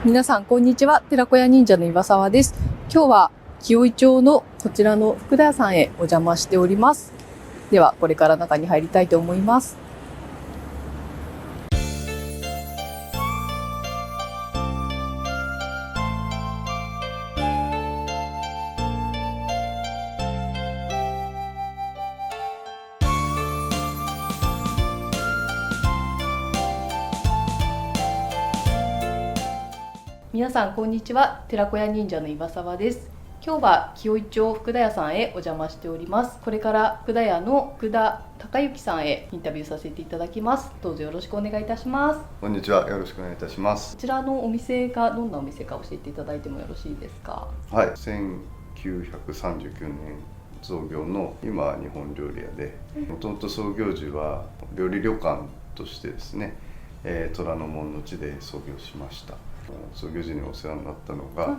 皆さんこんにちは。寺子屋忍者の岩沢です。今日は紀尾井町のこちらの福田屋さんへお邪魔しております。ではこれから中に入りたいと思います。皆さんこんにちは。寺子屋忍者の岩沢です。今日は紀尾井町福田屋さんへお邪魔しております。これから福田屋の福田孝之さんへインタビューさせていただきます。どうぞよろしくお願いいたします。こんにちは。よろしくお願いいたします。こちらのお店がどんなお店か教えていただいてもよろしいですか？はい、1939年創業の今は日本料理屋で、もともと創業時は料理旅館としてですね、虎ノ門の地で創業しました。創業時にお世話になったのが、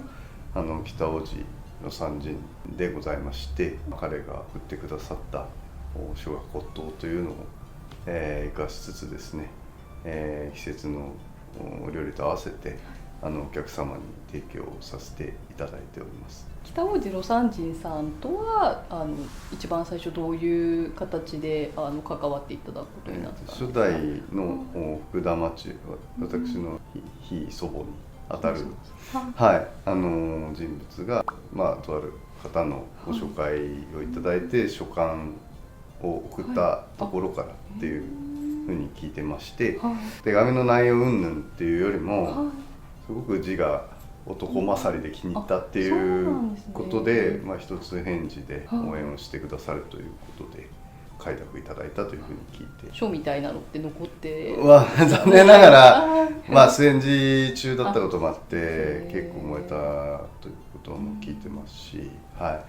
北大路の山人でございまして、彼が振ってくださった生姜骨董というのを、生かしつつですね、季節のお料理と合わせてお客様に提供させていただいております。北大路魯山人さんとは一番最初どういう形で関わっていただくことになったんですか？初代の福田町、私のひい祖母にあたる、人物が、とある方のご紹介をいただいて書簡を送ったところからっていうふうに聞いてまして、手紙の内容云々っていうよりも、すごく字が男勝りで気に入ったっていうことで、一つ返事で応援をしてくださるということで快諾いただいたというふうに聞いて、書みたいなのって残って残念ながら戦時中だったこともあって結構燃えたということも聞いてますし、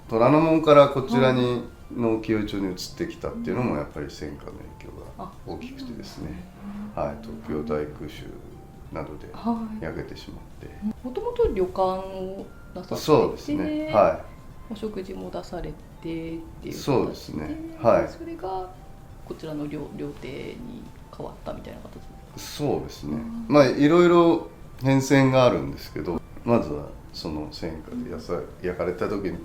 虎ノ門からこちらにの紀尾井町に移ってきたっていうのもやっぱり戦火の影響が大きくてですね、東京大空襲などで焼けてしまって、もともと旅館を出されて、そうですね、お食事も出されてっていう形で、そうですね、それがこちらの料亭に変わったみたいな形ですか？そうですね、いろいろ変遷があるんですけど、まずはその戦火で焼かれた時に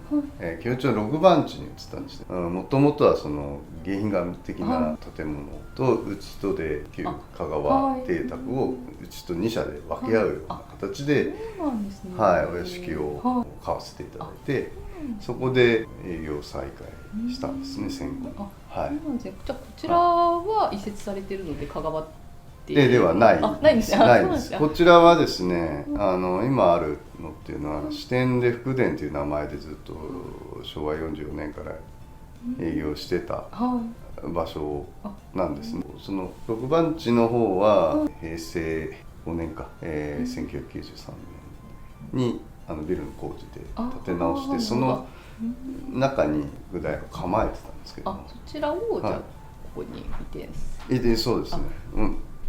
紀尾井町の6番地に移ったんですね。もともとはその迎賓館的な建物と内戸で旧香川邸宅を内と2社で分け合うような形でお屋敷を買わせていただいて、そこで営業再開したんですね、戦後。じゃあこちらは移設されてるので香川ではないないんですね。ないです。こちらはですね、今あるのっていうのは支店で福田という名前でずっと昭和44年から営業してた場所なんですね。その6番地の方は平成5年か、1993年にビルの工事で建て直して、その中に福田屋を構えてたんですけども、そちらをじゃあここに移転、そうですね。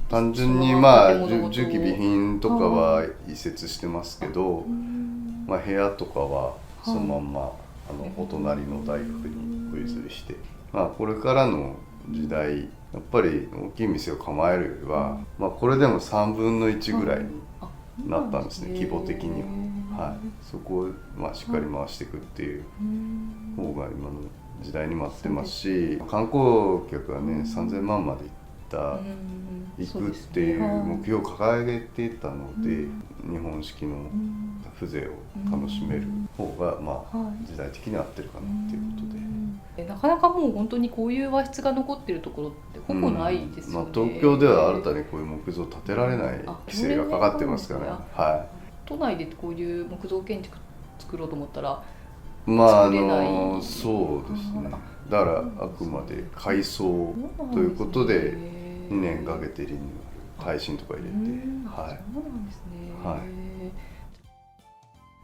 単純に重機備品とかは移設してますけど、部屋とかはそのまんまお隣の大学にお譲りして、これからの時代やっぱり大きい店を構えるよりは、これでも3分の1ぐらいになったんですね、規模的には。そこをしっかり回していくっていう方が今の時代にも合ってますし、観光客がね3000万まで行くっていう目標を掲げていたので、日本式の風情を楽しめる方が時代的に合ってるかなっていうことで、なかなかもう本当にこういう和室が残ってるところってほぼないですよね。東京では新たにこういう木造建てられない規制がかかってますからね。都内でこういう木造建築作ろうと思ったら作れない。そうですね。だからあくまで改装ということで2年かけてリニューアル、耐震とか入れて、そうなんですね。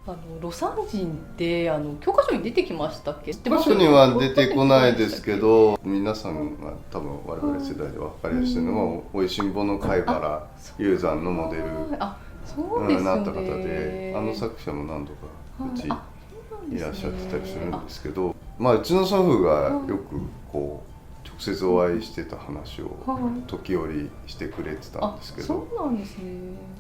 魯山人って教科書に出てきましたっけ？教科書には出てこないですけど、皆さんが多分我々世代で分かりやすいのがおいしんぼの貝原雄山のモデルになった方で、作者も何度かうちいらっしゃってたりするんですけど、うちの祖父がよくこう直接お会いしてた話をはい時折してくれてたんですけど、そうなんですね。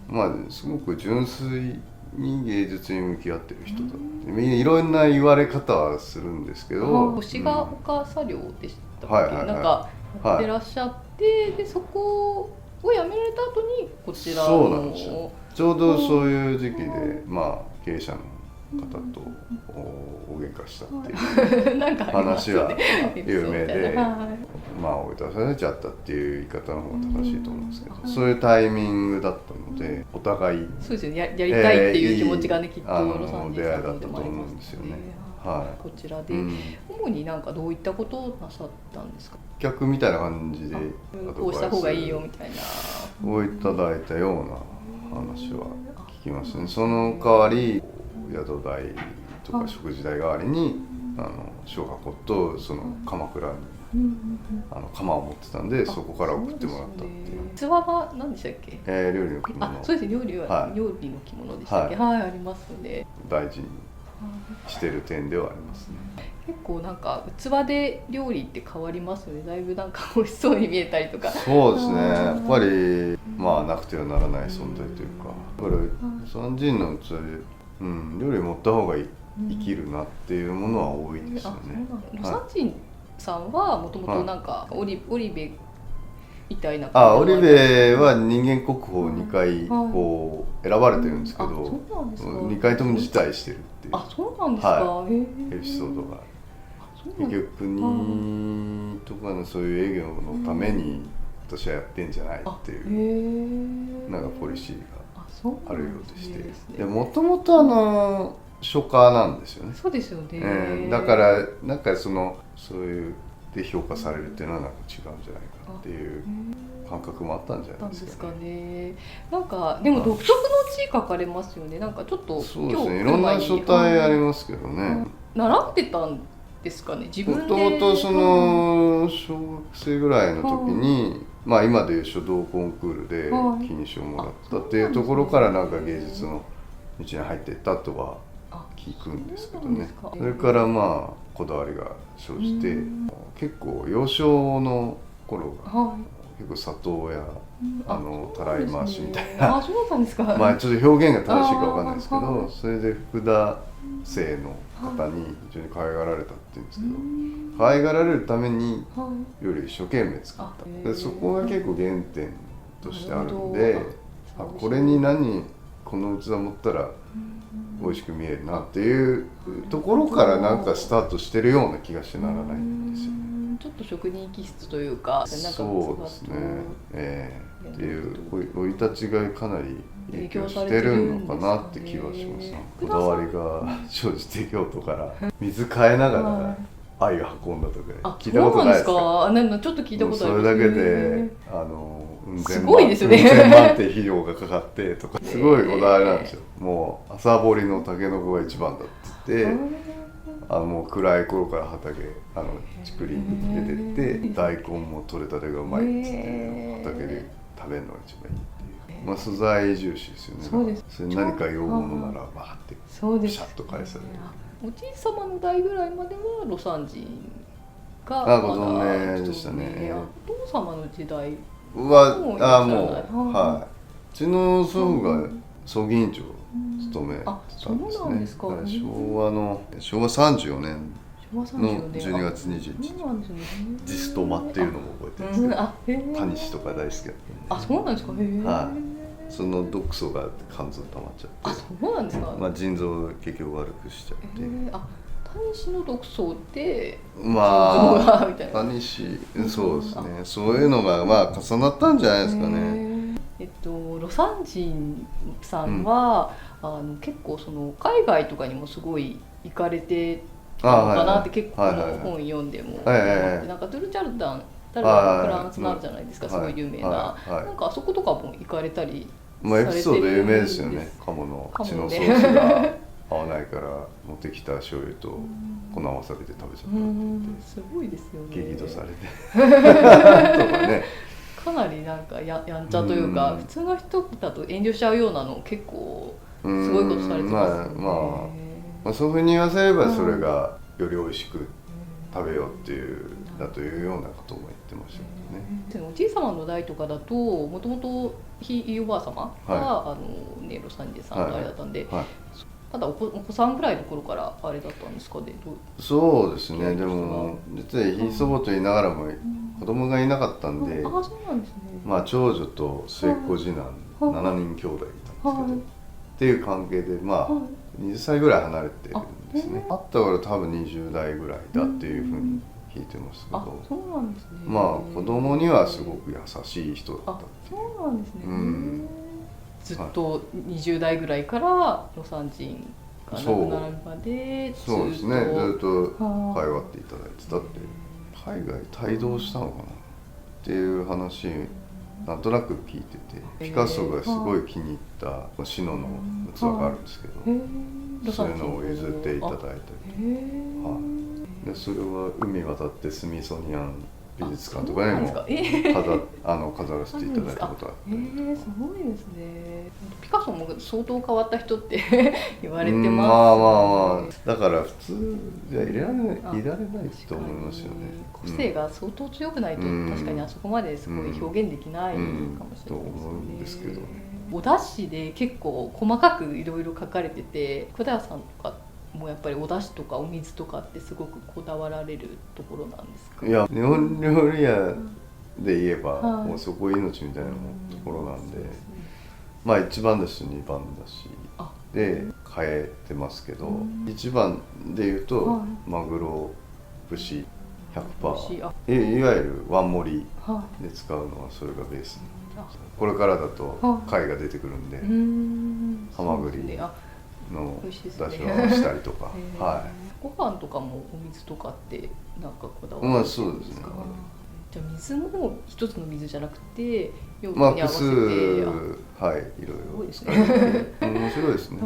まあすごく純粋に芸術に向き合ってる人だって、いろんな言われ方はするんですけど、星ヶ丘茶寮でしたっけ、はいはいはいなんかやってらっしゃって、でそこを辞められた後にこちらの。そうなんですよ。ちょうどそういう時期で、まあ経営者の方とお喧嘩したっていうなんかありますよね、話は有名で、はいまあ追い出されちゃったっていう言い方の方が正しいと思うんですけど、そういうタイミングだったので、お互いそうですよね、やりたいっていう気持ちがね、きっとロサンゼルスさんの出会いだったと方でもあり思うますんですよね。はい、こちらで、主になんかどういったことをなさったんですか？客みたいな感じでこうした方がいいよみたいなをいただいたような話は聞きますね。その代わり宿代とか食事代代わりに小学校とその鎌倉に鎌を持ってたんで、そこから送ってもらったっていう。器は何でしたっけ？料理の着物。あ、そうですね、料理の着物でしたっけ？はい、ありますね。大事にしてる点ではありますね。結構なんか器で料理って変わりますよね。だいぶなんか美味しそうに見えたりとか。そうですね。やっぱりまあなくてはならない存在というか、だから三人の器で、料理持った方が生きるなっていうものは多いですよね。ロサン人さんはもともとなんかオリベみたいな。オリベは人間国宝2回こう選ばれてるんですけど、2回とも辞退してるっていう。あ、そうなんですか。エピソードが。結局国とかのそういう営業のために私はやってんじゃないっていうなんかポリシーがあるようでして、でもともと書家なんですよね。そうですよね。だからなんかそういうで評価されるっていうのはなんか違うんじゃないかっていう感覚もあったんじゃないですかね。なんかでも独特の字書かれますよね。なんかちょっとそうですね、いろんな書体ありますけどね。習ってたんですかね、自分で。もともと小学生ぐらいの時に、まあ今でいう書道コンクールで金賞をもらったっていうところからなんか芸術の道に入っていったとは聞くんですけどね。それからまあこだわりが生じて、結構幼少の頃が結構里親たらい回しみたいな、まあちょっと表現が正しいかわかんないですけど、それで福田姓の方に非常に可愛がられたっていうんですけど、可愛がられるためにより一生懸命作った。でそこが結構原点としてあるんで、これにこの器持ったら美味しく見えるなっていうところからなんかスタートしてるような気がしてならないんですよね。ちょっと職人気質というか、そうですね、っていう生い立ちがかなり影響してるのかなって気はします。こだわりが生じて京都から水変えながら愛を運んだとか聞いたことないですか？ちょっと聞いたことあります。それだけですごいですよね。1000万って費用がかかってとか、すごいこだわりなんですよ。もう朝掘りのタケノコが一番だって言って、もう暗い頃から畑竹林に出てって、大根も取れたてがうまいっつって畑で食べるのが一番いいっていう、まあ素材重視ですよね。そうです。それ何か用物ならバーってピシャッと返される。おじい様の代ぐらいまでは魯山人がご存命でしたね。お父様の時代はうちの祖父が葬儀委員長務めてたんですね。昭和34年の12月21日、ジストマっていうのも覚えてるんですけど、タニシとか大好きだったんで。そうなんですか。その毒素が肝臓溜まっちゃって、そうなんですか。まあ腎臓結局悪くしちゃって。タニシの毒素ってまあタニシ、そうですね、そういうのがまあ重なったんじゃないですかね。魯山人さんは結構海外とかにもすごい行かれてたのかなって、結構本読んでも思って、なんかドゥルチャルダンフランスなんじゃないですか、すごい有名な。なんかあそことかも行かれたりされてるんです。エピソード有名ですよね。鴨の血のソースが合わないから持ってきた醤油と粉わさびで食べちゃったって言って、すごいですよね。激怒されてとかね。かなりなんかやんちゃというか、普通の人だと遠慮しちゃうようなの結構すごいことされてますよね。まあそういうふうに言わせればそれがより美味しく食べようっていうだというようなことも言ってましたけどね。おじい様の代とかだともともとひいおばあ様が、ね、ロサンゼルスさんのあれだったんで、まだお子さんぐらいの頃からあれだったんですかね。そうですね。でも実はひい祖母と言いながらも子供がいなかったんで、そうなんですね。まあ長女と末っ子次男7人兄弟いたんですけど、っていう関係でまあ20歳ぐらい離れてるんですね。あったから多分20代ぐらいだっていうふうに聞いてますけど、そうなんですね。まあ子供にはすごく優しい人だったっていう。そうなんですね。ずっと20代ぐらいからロサン人が亡くなるまでそうですね、ずっと通っていただいてたって。海外帯同したのかなっていう話なんとなく聞いてて、ピカソがすごい気に入ったシノの器があるんですけど、そういうのを譲っていただいたり、でそれは海渡ってスミソニアン美術館とかにも飾らせていただいたことがあって、すごいですね。ピカソも相当変わった人って言われてます、ね。まあまあだから普通じゃいられないと思いますよね。個性が相当強くないと、確かにあそこまですごい表現できないかもしれないですね。と思うんですけど、お出汁で結構細かくいろいろ書かれてて、小田屋さんとかもうやっぱりお出汁とかお水とかってすごくこだわられるところなんですか？いや、日本料理屋で言えば、もうそこ命みたいなところなんで、まあ1番だし2番だしで変えてますけど、1番で言うとマグロ節 100%、いわゆるワン盛りで使うのはそれがベース。これからだと貝が出てくるんで、ハマグリの出汁をしたりとか、ご飯とかもお水とかってなんかこだわりですか？そうですね。じゃあ水も一つの水じゃなくて用途に合わせて、複数いろいろ使って面白いですね。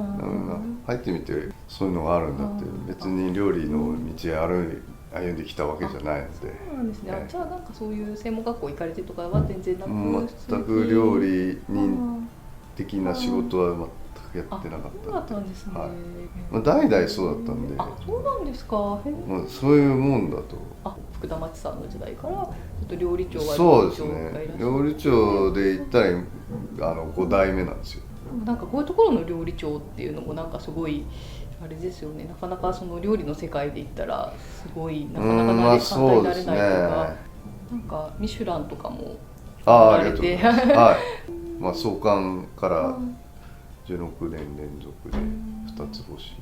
入ってみてそういうのがあるんだって、別に料理の道歩んできたわけじゃないので。そうなんですね。じゃあなんかそういう専門学校行かれてとかは全然なく、全く料理人的な仕事は全くやってなかった。そうだったんですね。代々そうだったんで。そうなんですか。そういうもんだと。福田町さんの時代からちょっと料理長はそうですね。料理長で言ったら5代目なんですよ。なんかこういうところの料理長っていうのもなんかすごいあれですよね。なかなかその料理の世界で言ったらすごいなかなか簡単になれないというか、なんかミシュランとかもありがとうございます。はい。まあ創刊から16年連続で2つ星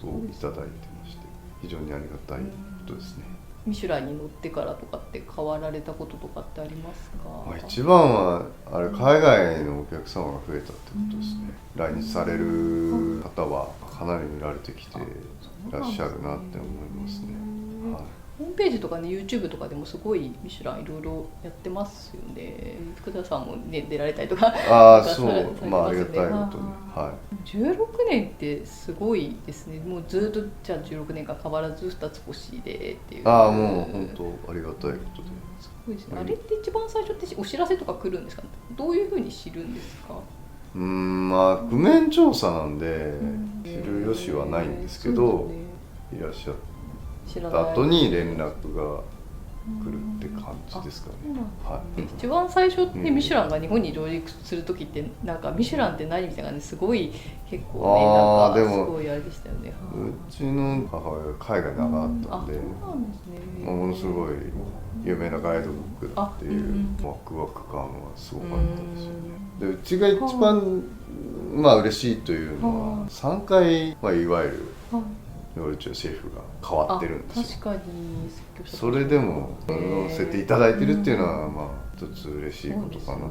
をいただいてまして、非常にありがたいことですね。ミシュランに乗ってからとかって変わられたこととかってありますか？一番は海外のお客様が増えたってことですね。来日される方はかなり見られてきていらっしゃるなって思いますね。ホームページとかね、YouTube とかでもすごいミシュランいろいろやってますよね。福田さんもね出られたりとか。そう、まあありがたいことに。16年ってすごいですね。もうずっとじゃあ16年間変わらず2つ星でっていう。もう本当ありがたいことで。すごいですね。あれって一番最初ってお知らせとか来るんですか？どういうふうに知るんですか？まあ譜面調査なんで知る由はないんですけど、いらっしゃった後に連絡が来るって感じですかね。一番最初ってミシュランが日本に上陸する時ってなんかミシュランって何みたいなね、すごい結構ねなんかすごいあれでしたよね。うちの母親が海外長かったんで、ものすごい有名なガイドブックだっていうワクワク感はすごかったですよね。でうちが一番嬉しいというのは3回いわゆる料理長シェフが変わってるんですよ。確かにそれでも乗せていただいてるっていうのは一つ嬉しいことかな。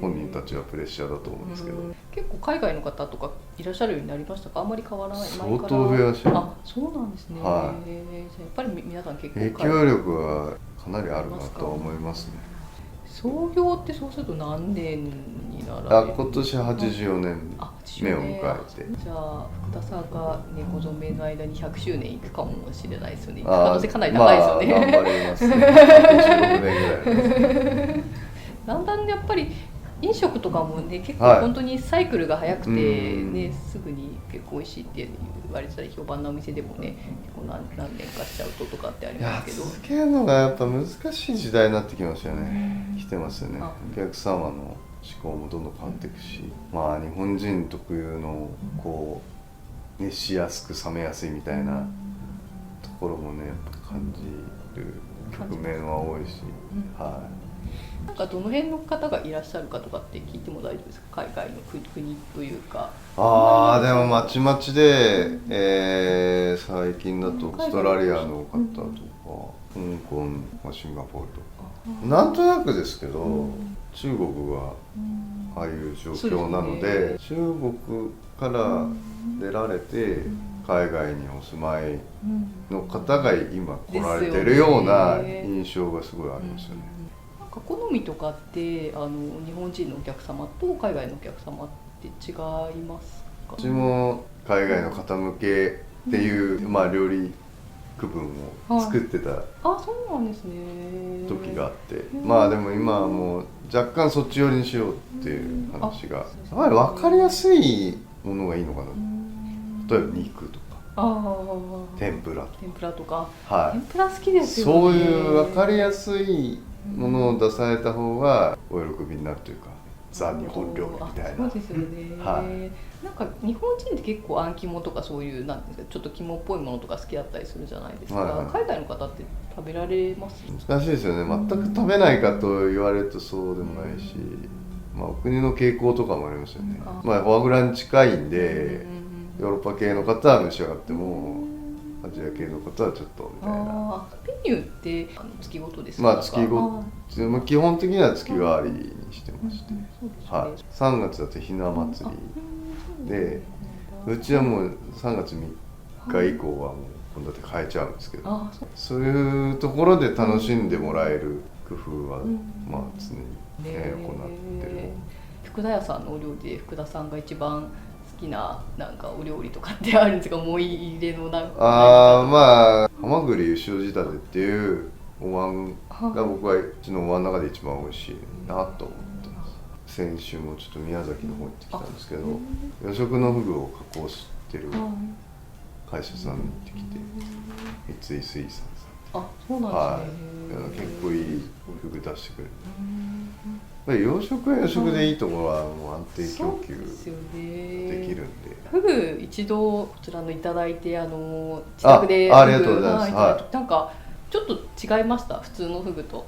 本人たちはプレッシャーだと思うんですけど。結構海外の方とかいらっしゃるようになりましたか？あんまり変わらない。相当増えましたね。そうなんですね。じゃあやっぱり皆さん結構影響力はかなりあるなとは思いますね。創業ってそうすると何年になられる？今年84年目を迎えて。じゃあ福田さんがねご存命の間に100周年いくかもしれないですよね。可能性かなり高いですよね。頑張りますね。16年ぐらい。だんだんやっぱり飲食とかもね結はい構本当にサイクルが早くて、うんね、すぐに結構美味しいって言われてたり評判なお店でもね結構何年かしちゃうとかってありいやますけど、続けるのがやっぱ難しい時代になってきましたよね。来てますよね。あお客様の思考もどんどん変わっていくし、まあ日本人特有のこう熱しやすく冷めやすいみたいなところもねやっぱ感じる局面は多いし、はなんかどの辺の方がいらっしゃるかとかって聞いても大丈夫ですか？海外の国というか。い。ああでもまちまちで、最近だとオーストラリアの方とか、香港、シンガポールとか、なんとなくですけど、中国はああいう状況なので、中国から出られて海外にお住まいの方が今来られてるような印象がすごいありますよね。なんか好みとかって日本人のお客様と海外のお客様って違いますか？うちも海外の方向けっていう、まあ料理区分を作ってたあ、そうなんですね。時があって、まあでも今はもう若干そっち寄りにしようっていう話が、やっぱり分かりやすいものがいいのかな。例えば肉とか天ぷらとか、天ぷらとか、はい、天ぷら好きですよね。そういう分かりやすいものを出された方がお喜びになるというか、ザ・日本料理みたいな。そうですよね、はい、なんか日本人って結構あん肝とかそういうなんですか、ちょっと肝っぽいものとか好きだったりするじゃないですか、はいはい、海外の方って食べられます？難しいですよね。全く食べないかと言われるとそうでもないし、まあ、お国の傾向とかもありますよね。まあ、フォアグラに近いんで、ヨーロッパ系の方は召し上がってもアジア系の方はちょっとみたいな。メニューって月ごとですか？まあ月ごと、基本的には月替わりにしてまして、はい、3月だとひな祭りで、うちはもう3月3日以降はもう献立変えちゃうんですけど、そういうところで楽しんでもらえる工夫は、まあ常に、行ってる。福田屋さんのお料理で福田さんが一番好きななんかお料理とかってあるんですか？思い入れのなんか。まあハマグリ塩仕立てっていうお椀が僕はうちのお椀の中で一番美味しいなと思ってます。先週もちょっと宮崎の方行ってきたんですけど、養殖のフグを加工してる会社さんに行ってきて、三井水産さん。あ、そうなんですね。はい、結構いいフグ出してくれる。養殖は養殖でいいところはもう安定供給できるんで。フグ一度こちらのいただいて自宅でありがとうございます。はい。なんかちょっと違いました普通のフグと。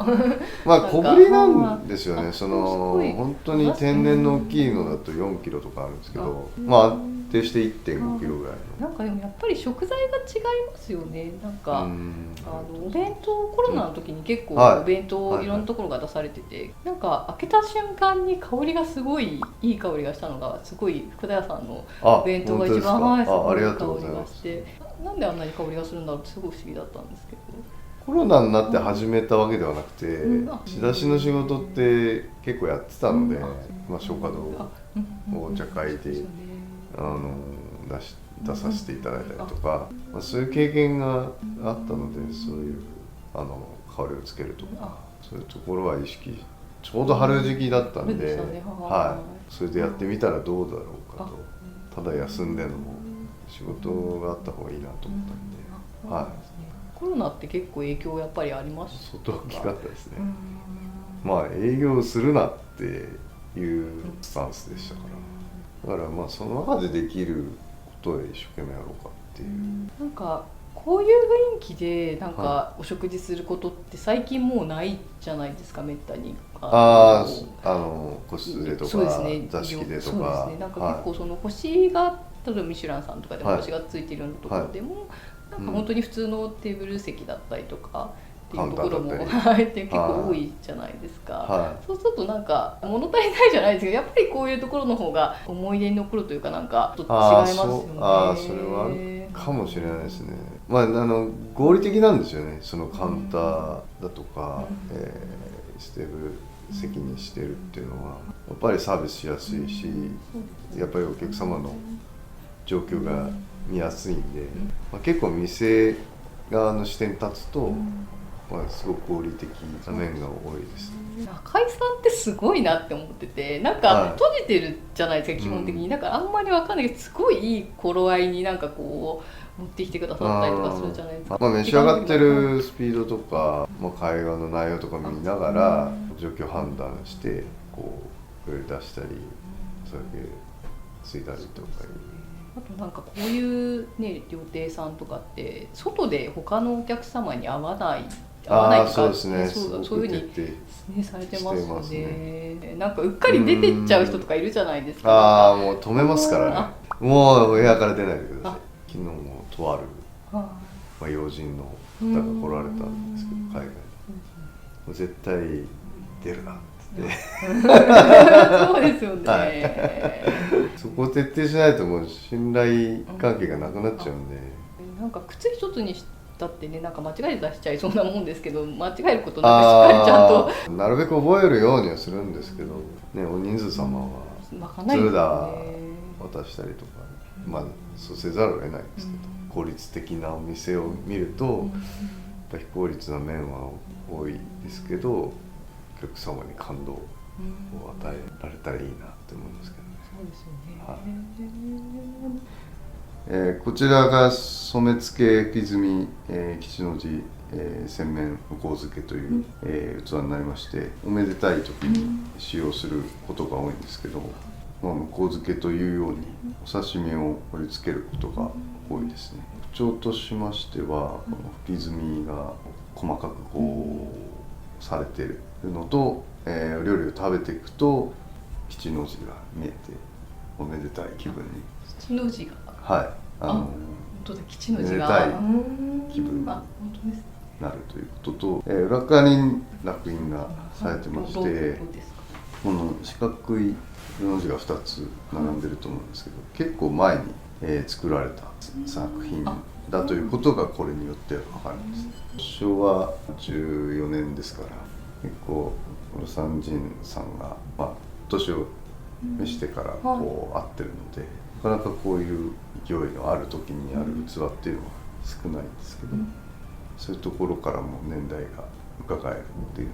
まあ小ぶりなんですよね。本当に天然の大きいのだと4キロとかあるんですけど、まあ安定して 1.5 キロぐらいの。なんかでもやっぱり食材が違いますよね。なんかお弁当コロナの時に結構お弁当いろんなところが出されてて、なんか開けた瞬間に香りがすごいいい香りがしたのがすごい福田屋さんのお弁当が一番すごい香りがして、なんであんなに香りがするんだろうってすごい不思議だったんですけど。コロナになって始めたわけではなくて、仕出しの仕事って結構やってたので、まあ、松花堂お茶会で出させていただいたりとか、まあ、そういう経験があったので、そういう香りをつけるとか、そういうところは意識、ちょうど春時期だったんで、はい、それでやってみたらどうだろうかと。ただ休んでの仕事があった方がいいなと思ったんで、はい。コロナって結構影響やっぱりありました？相当大きかったですね。まあ営業するなっていうスタンスでしたから、だからまあその中でできることで一生懸命やろうかっていう。なんかこういう雰囲気でなんかお食事することって最近もうないじゃないですか、めったに。個室でとか、座敷でとか。そうですね。なんか結構その星が例えばミシュランさんとかでも星がついているようなところでも。なんか本当に普通のテーブル席だったりとかっていうところも入って結構多いじゃないですか。そうするとなんか物足りないじゃないですけど、やっぱりこういうところの方が思い出に残るというか、なんかちょっと違いますよね。それはあるかもしれないですね。まあ合理的なんですよね。そのカウンターだとか、テーブル席にしてるっていうのはやっぱりサービスしやすいし、やっぱりお客様の状況が見やすいんで、まあ、結構店側の視点に立つと、はすごく合理的な面が多いです。中井さんってすごいなって思ってて、なんか閉じてるじゃないですか、基本的に。だからあんまりわかんないけど、すごいいい頃合いになんかこう持ってきてくださったりとかするじゃないですか。召し上がってるスピードとか、会話の内容とか見ながら状況判断してこう出したり、それだけついたりとか。あとなんかこういうね料亭さんとかって外で他のお客様に会わないとか、そうですね、そういうふうに、ね、されてますよね。なんかうっかり出てっちゃう人とかいるじゃないですか。もう止めますからね。もう部屋から出ないでください。昨日もとある、要人の方が来られたんですけど、海外でもう絶対出るなそうですよね、そこを徹底しないともう信頼関係がなくなっちゃうんで、なんか靴一つにしたってね、なんか間違えて出しちゃいそうなもんですけど、間違えることなくしっかりちゃんとなるべく覚えるようにはするんですけどね、お人数様は通だ渡したりとか、そうせざるを得ないんですけど、効率的なお店を見ると、やっぱ非効率な面は多いですけど、お客様に感動を与えられたらいいなって思いますけどね。そうですよね。こちらが染付木積み、吉の字、洗面向こう漬けという、器になりまして、おめでたい時に使用することが多いんですけど、向こう漬けというようにお刺身を盛り付けることが多いですね。特徴としましては、この吹き積みが細かくこうされているのと、お料理を食べていくと吉の字が見えておめでたい気分に。吉の字が、本当だ、吉の字がめでたい気分になるということと、裏側に烙印がされてまして、この四角いの字が2つ並んでると思うんですけど、結構前に、作られた作品だということがこれによって分かるんです。昭和14年ですから、結構魯山人さんが、年を召してからこう会ってるので、なかなかこういう勢いのある時にある器っていうのは少ないんですけど、そういうところからも年代が伺えるっていう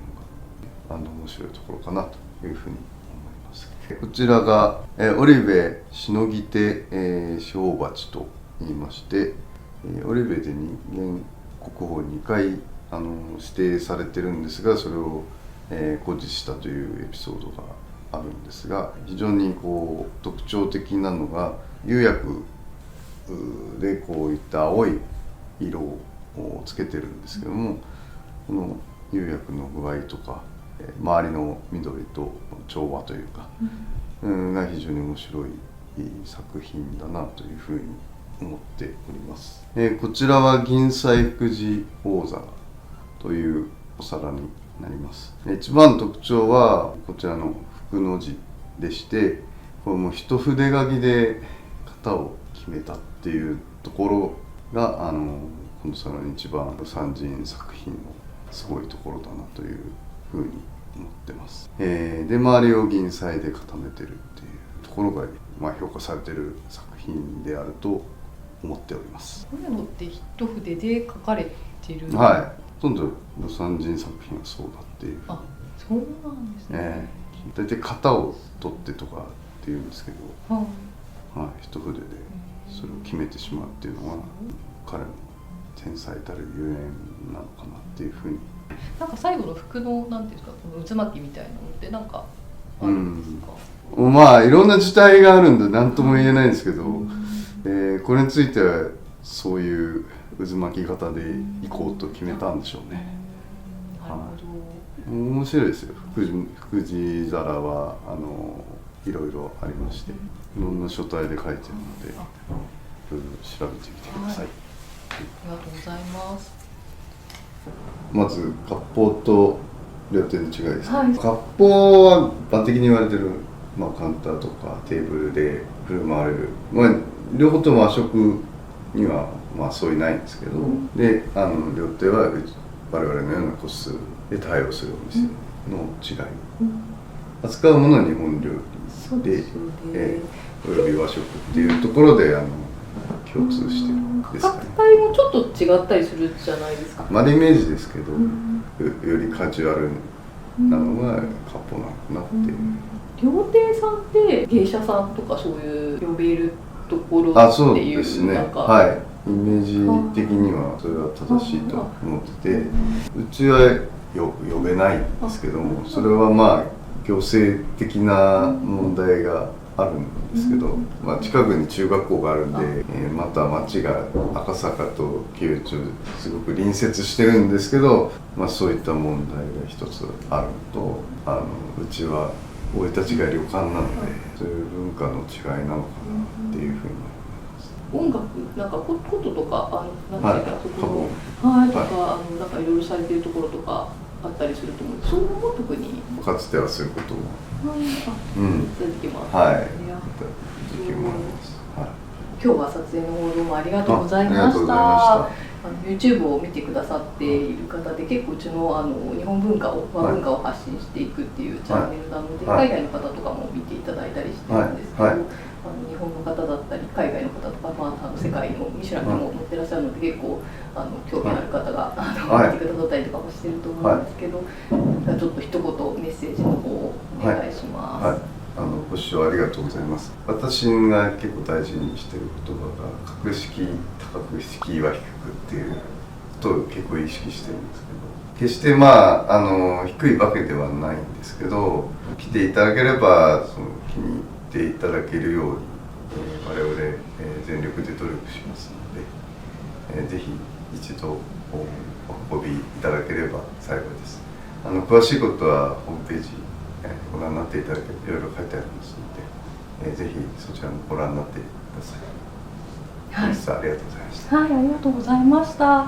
のが面白いところかなというふうに思います。こちらが織部しのぎ手四方鉢と言いまして、織部で人間国宝2回指定されてるんですが、それを誇示したというエピソードがあるんですが、非常にこう特徴的なのが、釉薬でこういった青い色をつけてるんですけども、この釉薬の具合とか周りの緑と調和というか、が非常に面白い作品だなというふうに思っております。こちらは銀彩福寺大皿というお皿になります。一番特徴はこちらの福の字でして、これも一筆書きで型を決めたっていうところがこの皿の一番魯山人作品のすごいところだなというふうに思ってます。で周りを銀彩で固めてるっていうところが、評価されてる作品であると思っております。こういうのって一筆で書かれてる？ほとんど魯山人作品はそうだっていう。そうなんですね。大体型を取ってとかっていうんですけど、一筆でそれを決めてしまうっていうのは、彼の天才たるゆえんなのかなっていうふうに。なんか最後の服のなんていうんですか、この渦巻きみたいなのってなんかあるんですか？いろんな事態があるんで何とも言えないんですけど、これについてはそういう渦巻き型でいこうと決めたんでしょうね。なるほど。面白いですよ。福寺皿はいろいろありまして、いろんな書体で書いてるので、いろいろ調べてみてください。ありがとうございます。まず割烹と料亭の違いですね。割烹は一般的に言われてる、カウンターとかテーブルで振る舞われる、両方とも和食にはそういないんですけど、で料亭は我々のような個数で対応するお店の違い、扱うものは日本料理で、および和食っていうところで共共通してるですかね。価格帯もちょっと違ったりするじゃないですか。イメージですけど、よりカジュアルなのがカポなのかなっていう。料亭さんって芸者さんとかそういう呼べるところそうっていうですね。なんか、はい。イメージ的にはそれは正しいと思ってて、うちは呼べないんですけども、それはまあ行政的な問題があるんですけど、近くに中学校があるんで、また町が赤坂と紀尾井町すごく隣接してるんですけど、そういった問題が一つあるのと、うちは生い立ちが旅館なので、そういう文化の違いなのかなっていうふうに。音楽なんかこととかなんていうか、そこのとかなんかいろいろされてるところとかあったりすると思うんです。そういうのも特にかつてはそういうことも続きます。はい。続きもあります。今日は撮影の方どうもありがとうございました。YouTube を見てくださっている方で結構うちの日本文化を和文化を発信していくっていうチャンネルなので、海外の方とかも見ていただいたりしてるんですけど、日本の方だったり海外の方とか、世界のミシュランにも載ってらっしゃるので結構興味ある方が見てくださったりとかもしてると思うんですけど、ちょっと一言メッセージの方をお願いします。ご視聴ありがとうございます。私が結構大事にしている言葉が格式高く敷居は低くっていうことを結構意識してるんですけど、決して低いわけではないんですけど、来ていただければ気に入っていただけるように、我々、全力で努力しますので、ぜひ一度お運びいただければ幸いです。詳しいことはホームページご覧になっていただければいろいろ書いてありますので、ぜひそちらもご覧になってください。本日はありがとうございました。はい、ありがとうございました。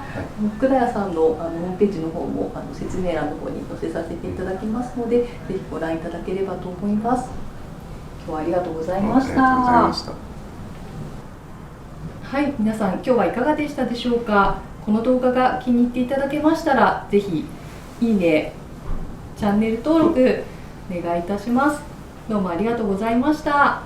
福田屋さんのホームページの方も説明欄の方に載せさせていただきますので、ぜひご覧いただければと思います。今日はありがとうございました。はい、皆さん今日はいかがでしたでしょうか。この動画が気に入っていただけましたら、ぜひいいね、チャンネル登録お願いいたします。どうもありがとうございました。